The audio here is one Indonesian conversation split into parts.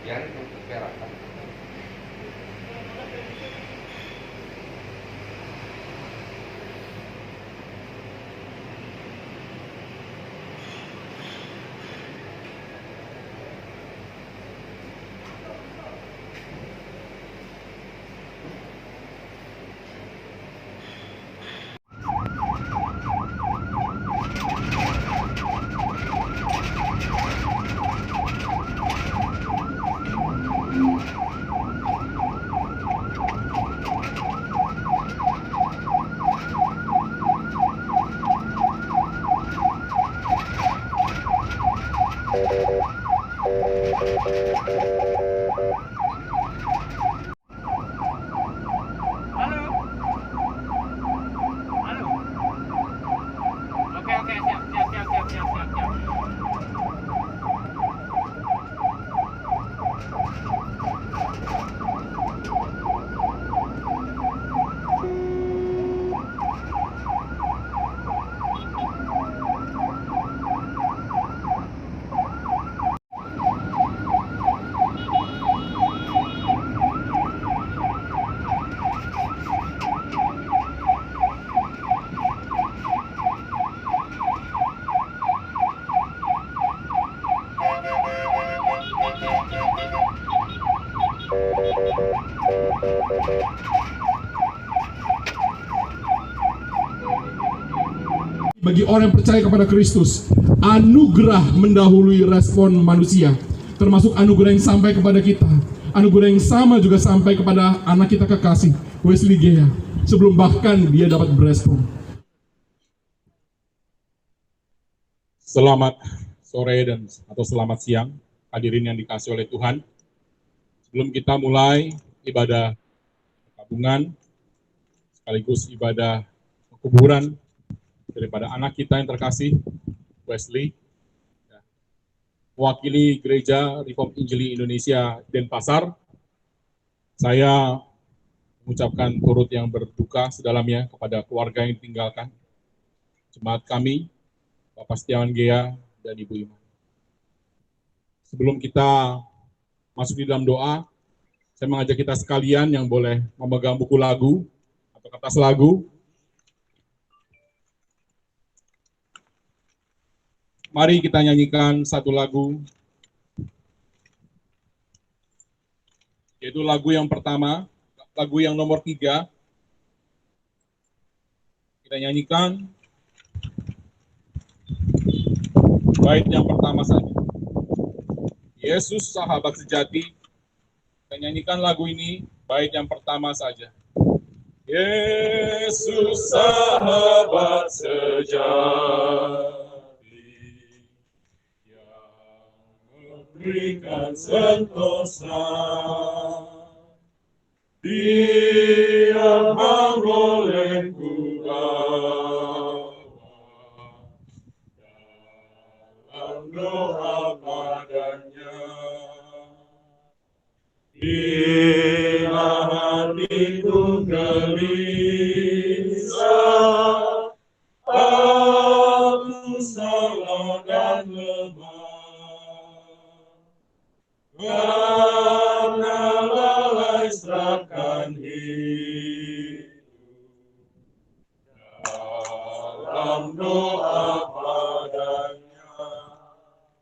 Yang perak. Bagi orang yang percaya kepada Kristus, anugerah mendahului respon manusia, termasuk anugerah yang sampai kepada kita. Anugerah yang sama juga sampai kepada anak kita kekasih, Wesley Gea, sebelum bahkan dia dapat berespon. Selamat sore atau selamat siang, hadirin yang dikasihi oleh Tuhan. Sebelum kita mulai ibadah gabungan, sekaligus ibadah kuburan daripada anak kita yang terkasih, Wesley, mewakili Gereja Reform Injili Indonesia Denpasar, saya mengucapkan turut yang berduka sedalamnya kepada keluarga yang ditinggalkan, jemaat kami, Bapak Setiawan Gea dan Ibu Iman. Sebelum kita masuk di dalam doa, saya mengajak kita sekalian yang boleh memegang buku lagu atau kertas lagu. Mari kita nyanyikan satu lagu, yaitu lagu yang pertama, lagu yang nomor 3. Kita nyanyikan bait yang pertama saja. Yesus sahabat sejati. Kita nyanyikan lagu ini, bait yang pertama saja. Yesus sahabat sejati, berikan sentosa, Dia menolehku bawa dalam doa padanya. Bila hatiku gelisah, aku salah dan lemah. Karena lalai serahkan hidup dalam doa padanya.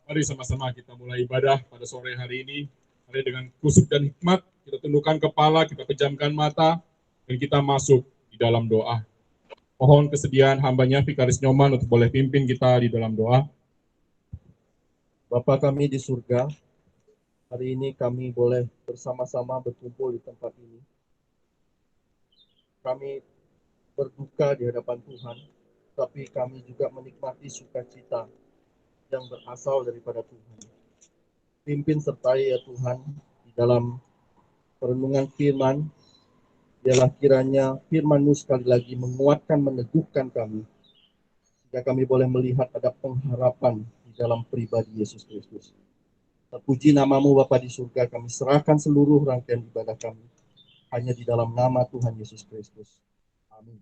Mari sama-sama kita mulai ibadah pada sore hari ini. Mari dengan khusyuk dan hikmat, kita tundukkan kepala, kita pejamkan mata, dan kita masuk di dalam doa. Mohon kesediaan hambanya Vikaris Nyoman untuk boleh pimpin kita di dalam doa. Bapa kami di surga, hari ini kami boleh bersama-sama berkumpul di tempat ini. Kami berduka di hadapan Tuhan, tapi kami juga menikmati sukacita yang berasal daripada Tuhan. Pimpin sertai ya Tuhan di dalam perenungan firman, biarlah kiranya firman-Mu sekali lagi menguatkan, meneguhkan kami, sehingga kami boleh melihat ada pengharapan di dalam pribadi Yesus Kristus. Terpuji namamu Bapa di surga, kami serahkan seluruh rangkaian ibadah kami hanya di dalam nama Tuhan Yesus Kristus. Amin.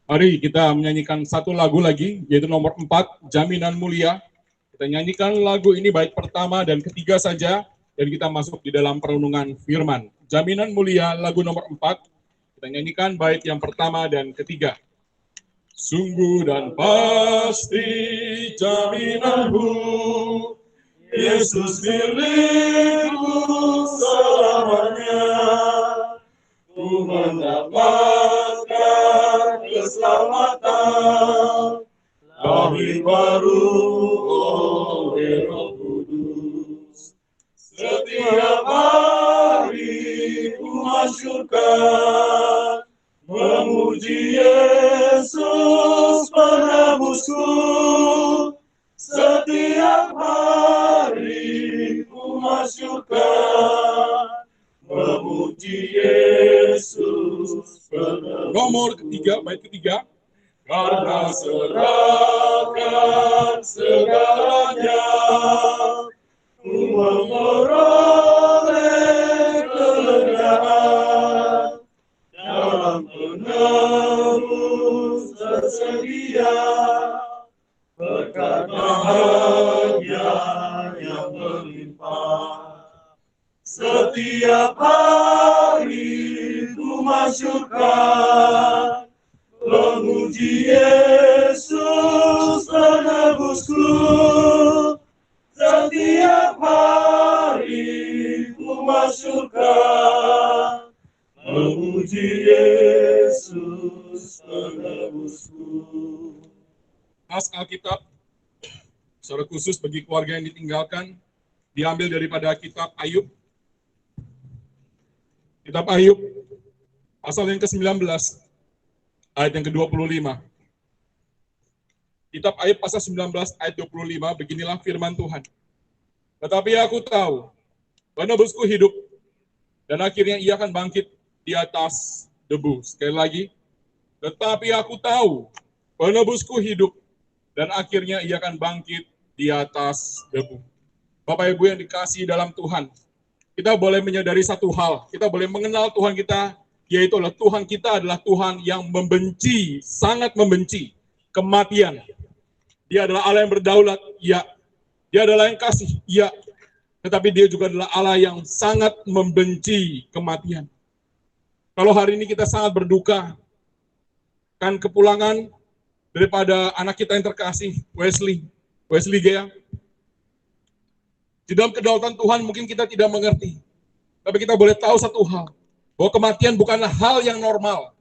Mari kita menyanyikan satu lagu lagi, yaitu nomor 4, Jaminan Mulia. Kita nyanyikan lagu ini bait pertama dan ketiga saja, dan kita masuk di dalam perenungan firman. Jaminan Mulia, lagu nomor 4. Kita nyanyikan bait yang pertama dan ketiga. Sungguh dan pasti jaminanmu, Yesus milikku selamanya. Ku mendapatkan keselamatan, lahir baru oleh Roh Kudus. Setiap hari ku masyurkan, memuji Yesus penebusku. Setiap hari ku masyurkan, memuji Yesus penebusku. Nomor ketiga, bait ketiga. Karena serahkan segalanya, ku memperoleh kelegaan, dalam penebus tersedia berkat bahagia yang berlimpah. Setiap hari ku masyurkan, memuji Yesus penebusku. Setiap hari ku masyurkan, memuji Yesus penebusku. Nas Alkitab secara khusus bagi keluarga yang ditinggalkan diambil daripada kitab Ayub. Kitab Ayub pasal yang ke-19 ayat yang ke-25. Kitab Ayub pasal 19 ayat 25, beginilah firman Tuhan. Tetapi aku tahu, penebusku hidup, dan akhirnya ia akan bangkit di atas debu. Sekali lagi, tetapi aku tahu, penebusku hidup, dan akhirnya ia akan bangkit di atas debu. Bapak Ibu yang dikasihi dalam Tuhan, kita boleh menyadari satu hal, kita boleh mengenal Tuhan kita, yaitu adalah Tuhan kita adalah Tuhan yang membenci, sangat membenci kematian. Dia adalah Allah yang berdaulat, ya. Dia adalah yang kasih, ya. Tetapi dia juga adalah Allah yang sangat membenci kematian. Kalau hari ini kita sangat berduka, kan kepulangan daripada anak kita yang terkasih, Wesley Gea. Di dalam kedaulatan Tuhan mungkin kita tidak mengerti, tapi kita boleh tahu satu hal, bahwa kematian bukanlah hal yang normal.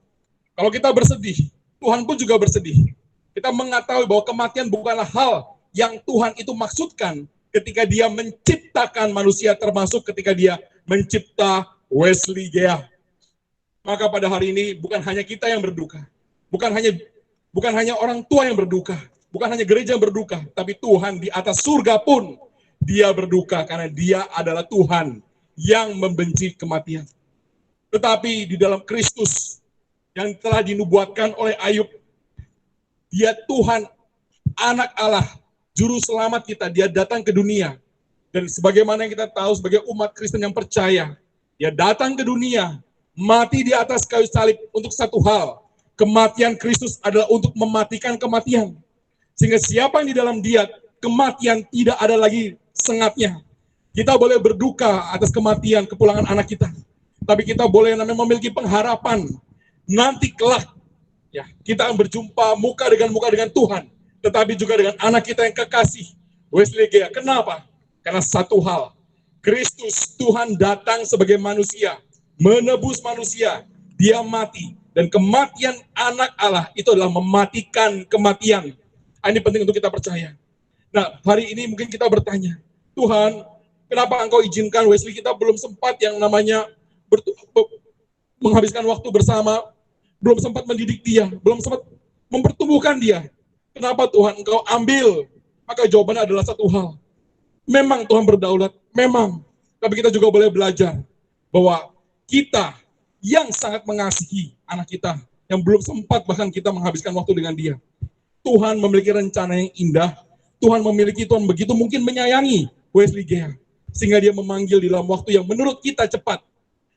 Kalau kita bersedih, Tuhan pun juga bersedih. Kita mengetahui bahwa kematian bukanlah hal yang Tuhan itu maksudkan ketika dia menciptakan manusia, termasuk ketika dia mencipta Wesley Gea. Maka pada hari ini bukan hanya kita yang berduka, bukan hanya orang tua yang berduka, bukan hanya gereja yang berduka, tapi Tuhan di atas surga pun dia berduka karena dia adalah Tuhan yang membenci kematian. Tetapi di dalam Kristus yang telah dinubuatkan oleh Ayub, dia Tuhan, anak Allah, juru selamat kita, dia datang ke dunia. Dan sebagaimana yang kita tahu sebagai umat Kristen yang percaya, dia datang ke dunia, mati di atas kayu salib untuk satu hal. Kematian Kristus adalah untuk mematikan kematian. Sehingga siapa yang di dalam dia, kematian tidak ada lagi sengatnya. Kita boleh berduka atas kematian kepulangan anak kita. Tapi kita boleh memiliki pengharapan nanti kelak ya kita akan berjumpa muka dengan Tuhan, tetapi juga dengan anak kita yang kekasih, Wesley Gea. Kenapa? Karena satu hal, Kristus Tuhan datang sebagai manusia, menebus manusia, dia mati, dan kematian anak Allah itu adalah mematikan kematian. Ini penting untuk kita percaya. Nah, hari ini mungkin kita bertanya, Tuhan, kenapa Engkau izinkan Wesley kita belum sempat yang namanya menghabiskan waktu bersama, belum sempat mendidik dia, belum sempat mempertumbuhkan dia. Kenapa Tuhan Engkau ambil? Maka jawabannya adalah satu hal. Memang Tuhan berdaulat, memang. Tapi kita juga boleh belajar bahwa kita yang sangat mengasihi anak kita, yang belum sempat bahkan kita menghabiskan waktu dengan dia. Tuhan memiliki rencana yang indah, Tuhan begitu mungkin menyayangi Wesley Gea, sehingga dia memanggil di dalam waktu yang menurut kita cepat.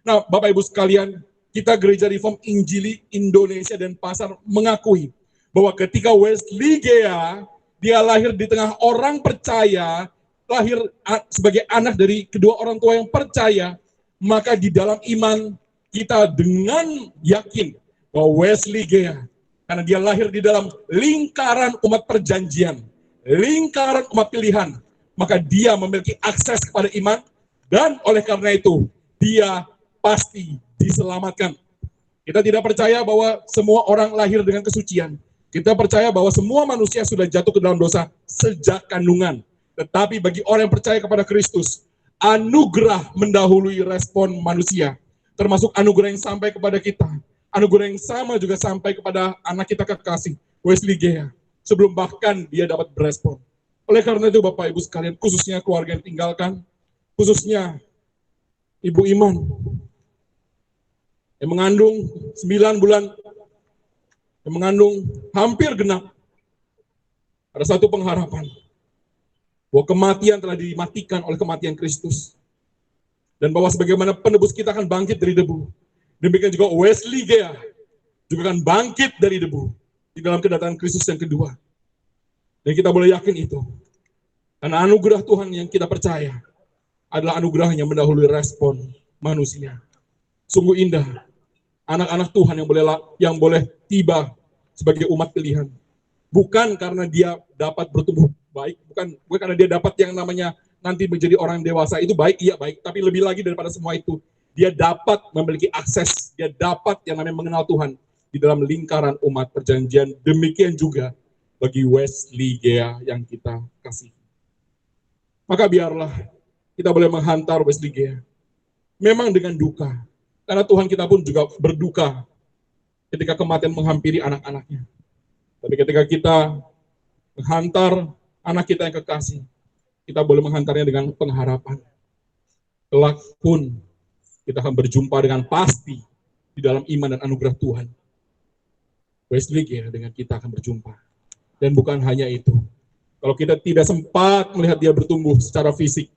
Nah, Bapak Ibu sekalian, kita Gereja Reform Injili Indonesia dan Pasar mengakui bahwa ketika Wesley Gea dia lahir di tengah orang percaya, lahir sebagai anak dari kedua orang tua yang percaya, maka di dalam iman kita dengan yakin bahwa Wesley Gea, karena dia lahir di dalam lingkaran umat perjanjian, lingkaran umat pilihan, maka dia memiliki akses kepada iman, dan oleh karena itu, dia pasti diselamatkan. Kita tidak percaya bahwa semua orang lahir dengan kesucian. Kita percaya bahwa semua manusia sudah jatuh ke dalam dosa sejak kandungan. Tetapi bagi orang yang percaya kepada Kristus, anugerah mendahului respon manusia. Termasuk anugerah yang sampai kepada kita. Anugerah yang sama juga sampai kepada anak kita kekasih, Wesley Gea. Sebelum bahkan dia dapat berespon. Oleh karena itu Bapak Ibu sekalian, khususnya keluarga yang tinggalkan, khususnya Ibu Iman, yang mengandung 9 bulan, yang mengandung hampir genap, ada satu pengharapan, bahwa kematian telah dimatikan oleh kematian Kristus, dan bahwa sebagaimana penebus kita akan bangkit dari debu, demikian juga Wesley Gea juga akan bangkit dari debu di dalam kedatangan Kristus yang kedua. Dan kita boleh yakin itu, karena anugerah Tuhan yang kita percaya adalah anugerah yang mendahului respon manusia. Sungguh indah anak-anak Tuhan yang boleh tiba sebagai umat pilihan. Bukan karena dia dapat bertumbuh baik, bukan karena dia dapat yang namanya nanti menjadi orang dewasa, itu baik, iya baik, tapi lebih lagi daripada semua itu, dia dapat memiliki akses, dia dapat yang namanya mengenal Tuhan di dalam lingkaran umat perjanjian. Demikian juga bagi Wesley Gea yang kita kasih. Maka biarlah kita boleh menghantar Wesley Gea, memang dengan duka, karena Tuhan kita pun juga berduka ketika kematian menghampiri anak-anaknya. Tapi ketika kita menghantar anak kita yang kekasih, kita boleh menghantarnya dengan pengharapan. Kelak pun kita akan berjumpa dengan pasti di dalam iman dan anugerah Tuhan. Wesley Gea dengan kita akan berjumpa. Dan bukan hanya itu. Kalau kita tidak sempat melihat dia bertumbuh secara fisik,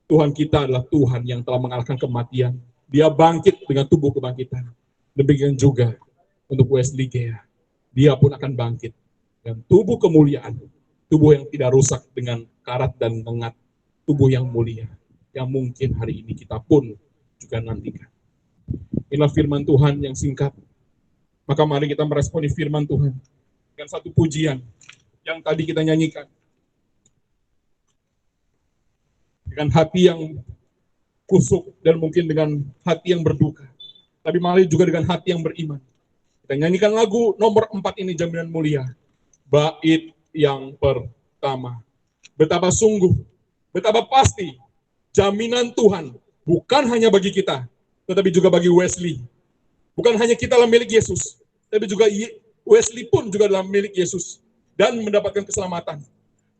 Tuhan kita adalah Tuhan yang telah mengalahkan kematian. Dia bangkit dengan tubuh kebangkitan. Demikian juga untuk Wesley Gea. Dia pun akan bangkit dengan tubuh kemuliaan. Tubuh yang tidak rusak dengan karat dan lengat. Tubuh yang mulia. Yang mungkin hari ini kita pun juga nantikan. Inilah firman Tuhan yang singkat. Maka mari kita meresponi firman Tuhan dengan satu pujian yang tadi kita nyanyikan. Dengan hati yang kusuk dan mungkin dengan hati yang berduka. Tapi mari juga dengan hati yang beriman. Kita nyanyikan lagu nomor 4 ini, Jaminan Mulia. Bait yang pertama. Betapa sungguh, betapa pasti jaminan Tuhan bukan hanya bagi kita, tetapi juga bagi Wesley. Bukan hanya kita adalah milik Yesus, tapi juga Wesley pun juga adalah milik Yesus dan mendapatkan keselamatan.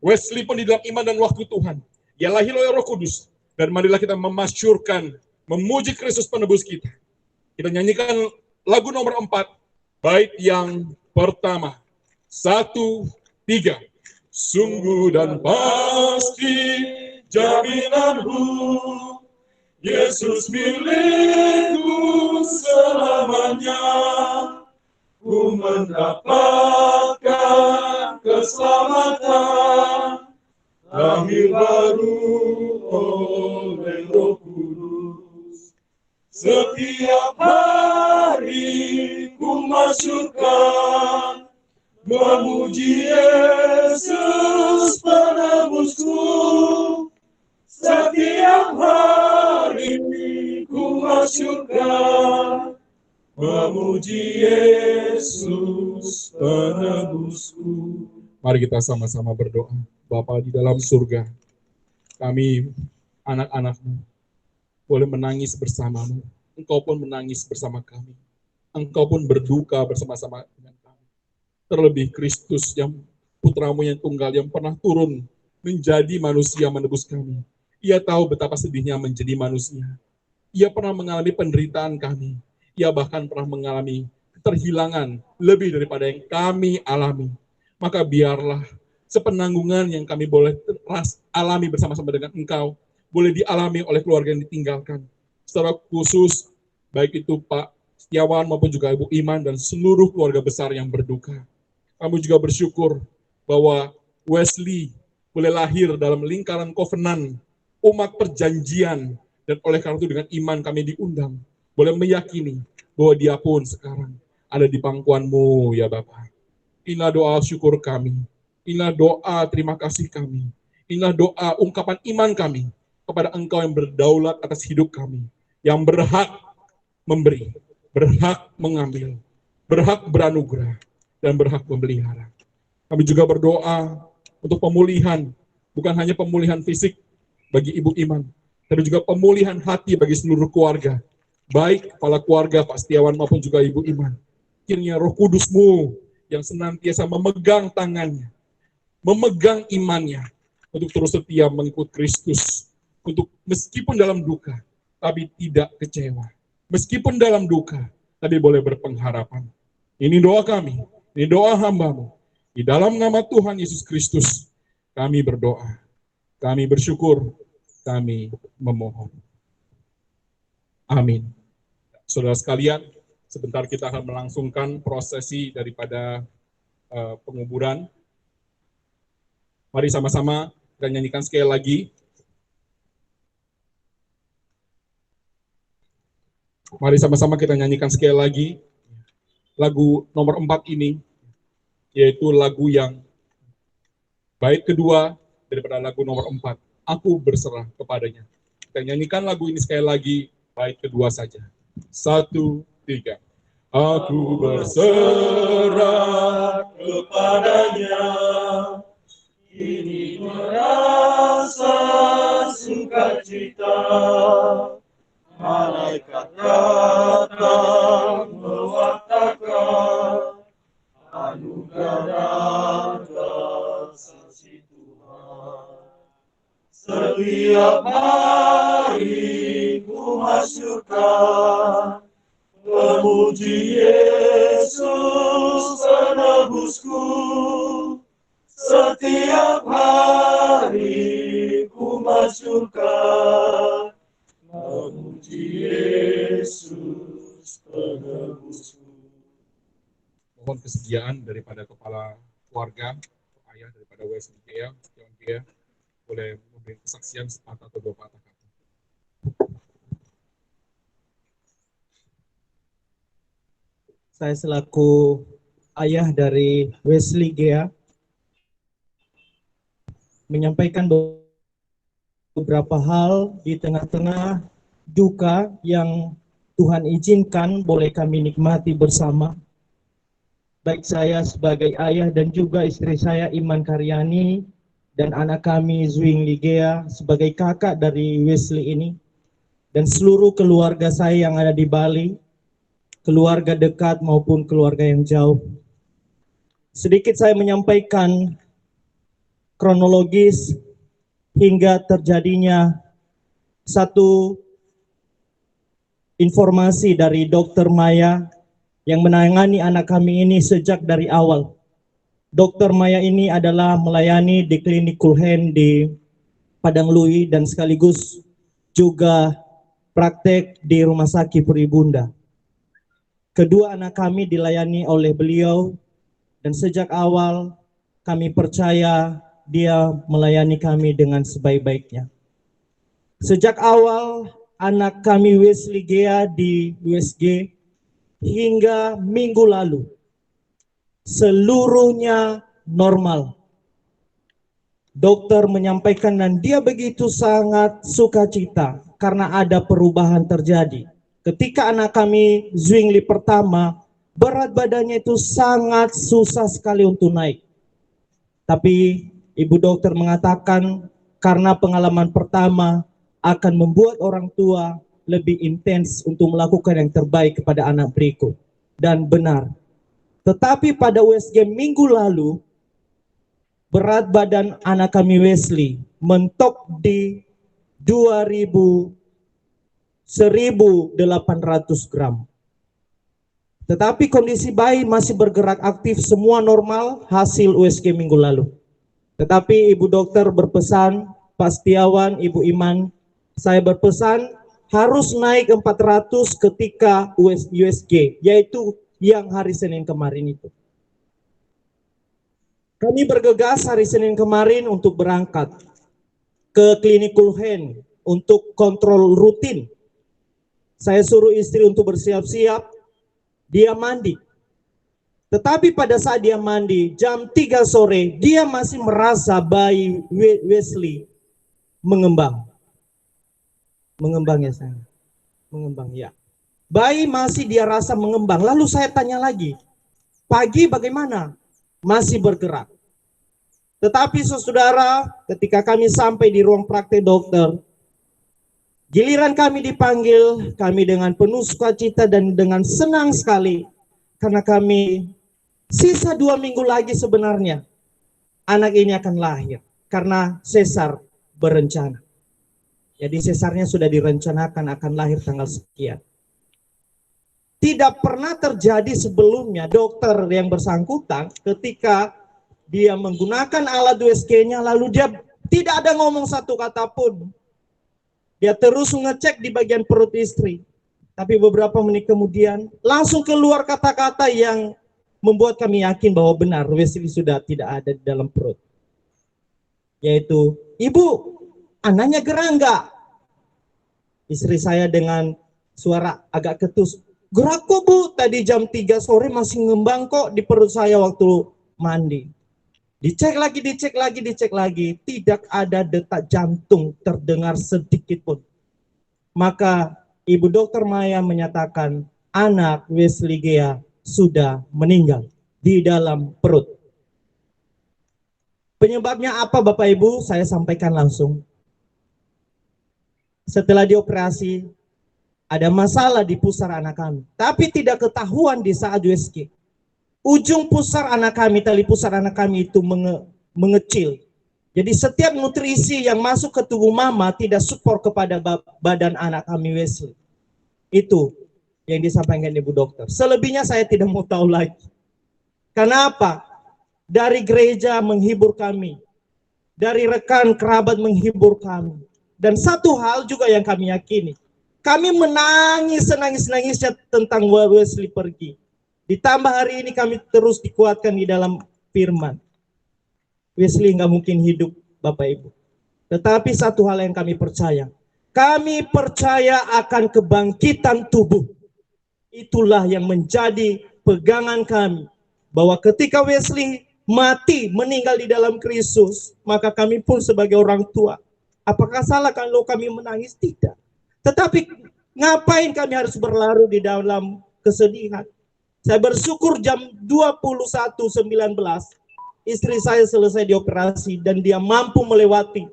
Wesley pun di dalam iman dan waktu Tuhan. Dia lahir oleh Roh Kudus. Dan marilah kita memasyurkan, memuji Kristus penebus kita. Kita nyanyikan lagu nomor 4, bait yang pertama. 1, 3. Sungguh dan pasti jaminanku, Yesus milikku selamanya. Ku mendapatkan keselamatan, lahir baru oleh Roh Kudus. Setiap hari ku masyurkan, memuji Yesus penebusku. Setiap hari ku masyurkan, memuji Yesus penebusku. Mari kita sama-sama berdoa. Bapa di dalam surga, kami anak-anak-Mu boleh menangis bersama-Mu. Engkau pun menangis bersama kami. Engkau pun berduka bersama-sama dengan kami. Terlebih Kristus yang putra-Mu yang tunggal yang pernah turun menjadi manusia menebus kami. Ia tahu betapa sedihnya menjadi manusia. Ia pernah mengalami penderitaan kami. Ia bahkan pernah mengalami keterhilangan lebih daripada yang kami alami. Maka biarlah sepenanggungan yang kami boleh alami bersama-sama dengan Engkau, boleh dialami oleh keluarga yang ditinggalkan. Secara khusus, baik itu Pak Setiawan maupun juga Ibu Iman dan seluruh keluarga besar yang berduka. Kami juga bersyukur bahwa Wesley boleh lahir dalam lingkaran kovenan, umat perjanjian, dan oleh karena itu dengan iman kami diundang, boleh meyakini bahwa dia pun sekarang ada di pangkuanmu ya Bapa. Inilah doa syukur kami, inilah doa terima kasih kami, inilah doa ungkapan iman kami kepada Engkau yang berdaulat atas hidup kami, yang berhak memberi, berhak mengambil, berhak beranugerah, dan berhak memelihara. Kami juga berdoa untuk pemulihan, bukan hanya pemulihan fisik bagi Ibu Iman, tapi juga pemulihan hati bagi seluruh keluarga, baik kepala keluarga Pak Setiawan maupun juga Ibu Iman. Kiranya Roh Kudus-Mu yang senantiasa memegang tangannya, memegang imannya, untuk terus setia mengikut Kristus, untuk meskipun dalam duka, tapi tidak kecewa. Meskipun dalam duka, tapi boleh berpengharapan. Ini doa kami, ini doa hamba-Mu. Di dalam nama Tuhan Yesus Kristus, kami berdoa, kami bersyukur, kami memohon. Amin. Saudara sekalian, sebentar kita akan melangsungkan prosesi daripada penguburan. Mari sama-sama kita nyanyikan sekali lagi. Mari sama-sama kita nyanyikan sekali lagi lagu nomor 4 ini, yaitu lagu yang bait kedua daripada lagu nomor 4, Aku Berserah Kepadanya. Kita nyanyikan lagu ini sekali lagi, bait kedua saja. 1, 3. Aku berserah kepadanya, Kini merasa sukacita, malaikat datang mewartakan anugerah dan saksi Tuhan. Setiap hari ku masyurkan, memuji Yesus penebusku. Setiap hari ku masyurkan, memuji Yesus penebusku. Mohon kesediaan daripada kepala keluarga, ayah daripada Wesley Gea, boleh memberi kesaksian sepatah atau 2 patah kata. Saya selaku ayah dari Wesley Gea menyampaikan beberapa hal di tengah-tengah duka yang Tuhan izinkan boleh kami nikmati bersama. Baik saya sebagai ayah dan juga istri saya Iman Karyani dan anak kami Zwingli Gea sebagai kakak dari Wesley ini, dan seluruh keluarga saya yang ada di Bali, keluarga dekat maupun keluarga yang jauh. Sedikit saya menyampaikan kronologis hingga terjadinya satu informasi dari Dr. Maya yang menangani anak kami ini sejak dari awal. Dr. Maya ini adalah melayani di klinik Kulhen di Padang Lui dan sekaligus juga praktek di Rumah Sakit Puribunda. Kedua anak kami dilayani oleh beliau dan sejak awal kami percaya dia melayani kami dengan sebaik-baiknya. Sejak awal anak kami Wesley Gea di USG hingga minggu lalu, seluruhnya normal. Dokter menyampaikan dan dia begitu sangat sukacita karena ada perubahan terjadi. Ketika anak kami Zwingli pertama, berat badannya itu sangat susah sekali untuk naik. Tapi Ibu dokter mengatakan karena pengalaman pertama akan membuat orang tua lebih intens untuk melakukan yang terbaik kepada anak berikut. Dan benar. Tetapi pada USG minggu lalu, berat badan anak kami Wesley mentok di 1.800 gram. Tetapi kondisi bayi masih bergerak aktif, semua normal hasil USG minggu lalu. Tetapi Ibu dokter berpesan, Pak Setiawan, Ibu Iman, saya berpesan harus naik 400 ketika USG, yaitu yang hari Senin kemarin itu. Kami bergegas hari Senin kemarin untuk berangkat ke klinik Kulhen untuk kontrol rutin. Saya suruh istri untuk bersiap-siap, dia mandi. Tetapi pada saat dia mandi, jam 3 sore, dia masih merasa bayi Wesley mengembang. Mengembang ya sayang? Mengembang ya. Bayi masih dia rasa mengembang. Lalu saya tanya lagi, pagi bagaimana? Masih bergerak. Tetapi saudara, ketika kami sampai di ruang praktek dokter, giliran kami dipanggil, kami dengan penuh sukacita dan dengan senang sekali. Karena kami sisa 2 minggu lagi sebenarnya anak ini akan lahir. Karena sesar berencana. Jadi sesarnya sudah direncanakan akan lahir tanggal sekian. Tidak pernah terjadi sebelumnya dokter yang bersangkutan ketika dia menggunakan alat USG-nya lalu dia tidak ada ngomong satu kata pun. Dia terus ngecek di bagian perut istri. Tapi beberapa menit kemudian langsung keluar kata-kata yang membuat kami yakin bahwa benar Wesley sudah tidak ada di dalam perut. Yaitu, "Ibu, anaknya gerah enggak?" Istri saya dengan suara agak ketus, "Gerak kok Bu, tadi jam 3 sore masih ngembang kok di perut saya waktu mandi." Dicek lagi, tidak ada detak jantung terdengar sedikit pun. Maka Ibu Dokter Maya menyatakan anak Wesley Gea sudah meninggal di dalam perut. Penyebabnya apa Bapak Ibu? Saya sampaikan langsung. Setelah dioperasi, ada masalah di pusar anak kami. Tapi tidak ketahuan di saat USG. Ujung pusar anak kami, tali pusar anak kami itu mengecil. Jadi setiap nutrisi yang masuk ke tubuh mama tidak support kepada badan anak kami Wesley. Itu yang disampaikan Ibu Dokter. Selebihnya saya tidak mau tahu lagi. Karena apa? Dari gereja menghibur kami. Dari rekan kerabat menghibur kami. Dan satu hal juga yang kami yakini. Kami menangis senangis-nangisnya tentang Wesley pergi. Ditambah hari ini kami terus dikuatkan di dalam firman. Wesley nggak mungkin hidup Bapak Ibu. Tetapi satu hal yang kami percaya. Kami percaya akan kebangkitan tubuh. Itulah yang menjadi pegangan kami. Bahwa ketika Wesley mati, meninggal di dalam Kristus, maka kami pun sebagai orang tua, apakah salah kalau kami menangis? Tidak. Tetapi ngapain kami harus berlarut di dalam kesedihan? Saya bersyukur jam 21.19 istri saya selesai dioperasi dan dia mampu melewati.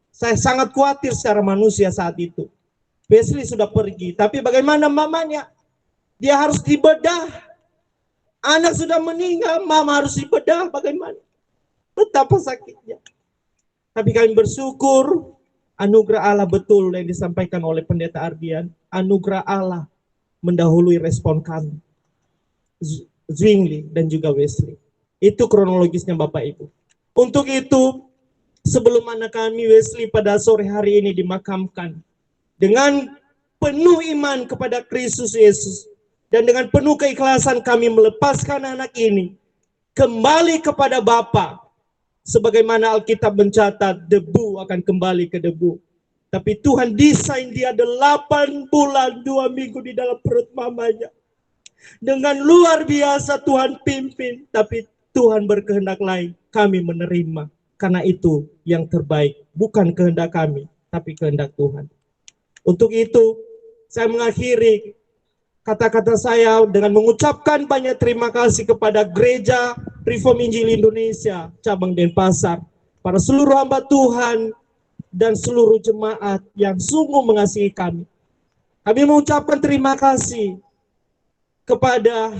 Saya sangat khawatir secara manusia saat itu. Wesley sudah pergi, tapi bagaimana mamanya? Dia harus dibedah. Anak sudah meninggal, mama harus dibedah. Bagaimana? Betapa sakitnya. Tapi kami bersyukur anugerah Allah betul yang disampaikan oleh Pendeta Ardian. Anugerah Allah mendahului respon kami. Zwingli dan juga Wesley. Itu kronologisnya Bapak Ibu. Untuk itu, sebelum anak kami Wesley pada sore hari ini dimakamkan, dengan penuh iman kepada Kristus Yesus, dan dengan penuh keikhlasan kami melepaskan anak ini, kembali kepada Bapa. Sebagaimana Alkitab mencatat, debu akan kembali ke debu. Tapi Tuhan desain dia 8 bulan, 2 minggu di dalam perut mamanya. Dengan luar biasa Tuhan pimpin, tapi Tuhan berkehendak lain, kami menerima. Karena itu yang terbaik, bukan kehendak kami, tapi kehendak Tuhan. Untuk itu, saya mengakhiri kata-kata saya dengan mengucapkan banyak terima kasih kepada Gereja Reform Injili Indonesia, cabang Denpasar, para seluruh hamba Tuhan, dan seluruh jemaat yang sungguh mengasihi kami. Kami mengucapkan terima kasih kepada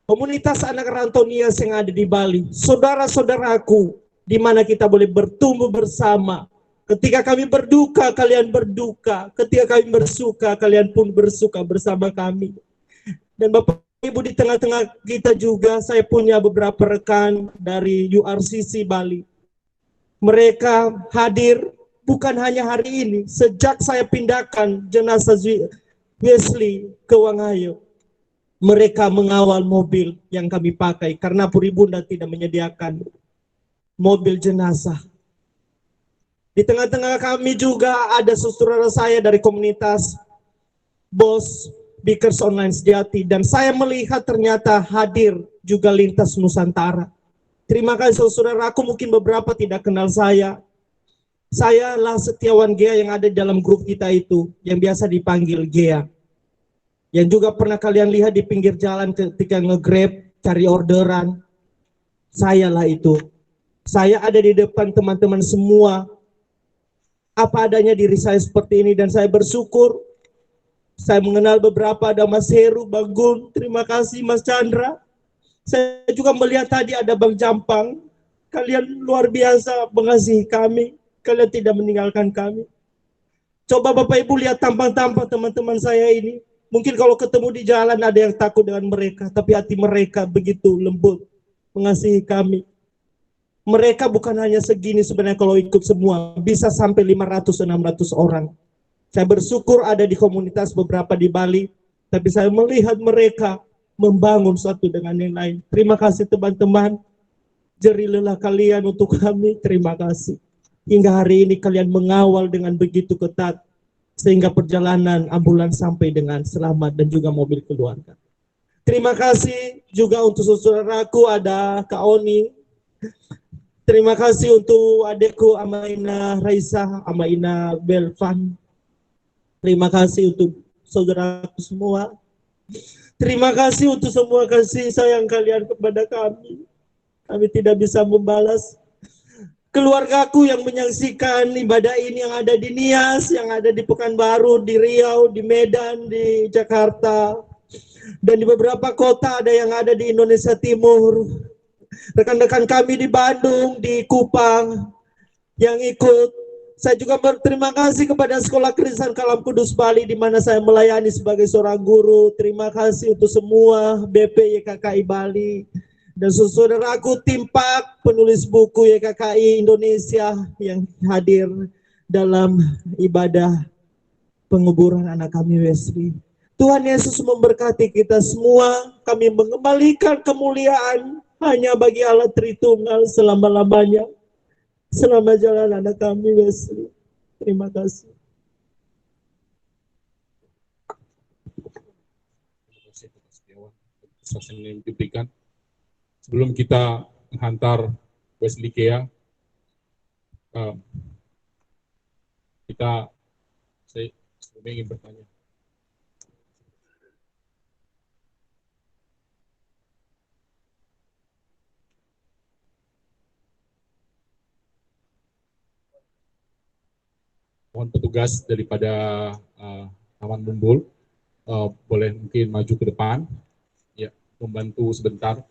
komunitas anak rantau Nias yang ada di Bali, saudara-saudaraku, di mana kita boleh bertumbuh bersama. Ketika kami berduka, kalian berduka. Ketika kami bersuka, kalian pun bersuka bersama kami. Dan Bapak Ibu, di tengah-tengah kita juga, saya punya beberapa rekan dari URCC Bali. Mereka hadir bukan hanya hari ini, sejak saya pindahkan jenazah Wesley ke Wangayo. Mereka mengawal mobil yang kami pakai karena Puribunda tidak menyediakan mobil jenazah. Di tengah-tengah kami juga ada saudara saya dari komunitas Bos Bikers Online Sejati, dan saya melihat ternyata hadir juga lintas Nusantara. Terima kasih saudaraku, mungkin beberapa tidak kenal saya. Saya lah Setiawan Gea yang ada dalam grup kita itu, yang biasa dipanggil Gea. Yang juga pernah kalian lihat di pinggir jalan ketika nge-grab, cari orderan. Saya lah itu. Saya ada di depan teman-teman semua. Apa adanya diri saya seperti ini, dan saya bersyukur. Saya mengenal beberapa, ada Mas Heru, Bang Gun, terima kasih Mas Chandra. Saya juga melihat tadi ada Bang Jampang. Kalian luar biasa mengasihi kami. Kalian tidak meninggalkan kami. Coba Bapak Ibu lihat tampang-tampang teman-teman saya ini. Mungkin kalau ketemu di jalan ada yang takut dengan mereka, tapi hati mereka begitu lembut mengasihi kami. Mereka bukan hanya segini sebenarnya, kalau ikut semua bisa sampai 500-600 orang. Saya bersyukur ada di komunitas beberapa di Bali, tapi saya melihat mereka membangun satu dengan yang lain. Terima kasih teman-teman, jerih lelah kalian untuk kami, terima kasih. Hingga hari ini kalian mengawal dengan begitu ketat, sehingga perjalanan ambulans sampai dengan selamat dan juga mobil keluarga. Terima kasih juga untuk saudaraku, ada Kak Oni. Terima kasih untuk adekku Amaina Raisa, Amaina Belvan. Terima kasih untuk saudaraku semua. Terima kasih untuk semua kasih sayang kalian kepada kami. Kami tidak bisa membalas. Keluargaku yang menyaksikan ibadah ini yang ada di Nias, yang ada di Pekanbaru, di Riau, di Medan, di Jakarta, dan di beberapa kota ada yang ada di Indonesia Timur. Rekan-rekan kami di Bandung, di Kupang yang ikut. Saya juga berterima kasih kepada Sekolah Kristen Kalam Kudus Bali, di mana saya melayani sebagai seorang guru. Terima kasih untuk semua BP YKKI Bali dan saudaraku tim PAK, penulis buku YKKI Indonesia yang hadir dalam ibadah penguburan anak kami Wesley. Tuhan Yesus memberkati kita semua. Kami mengembalikan kemuliaan hanya bagi Allah Tritunggal selama-lamanya. Selamat jalan anak kami Wesley. Terima kasih. Kesaksian yang diberikan. Sebelum kita menghantar Wesley Gea, saya ingin bertanya. Mohon petugas daripada Taman Bumbul boleh mungkin maju ke depan, ya, membantu sebentar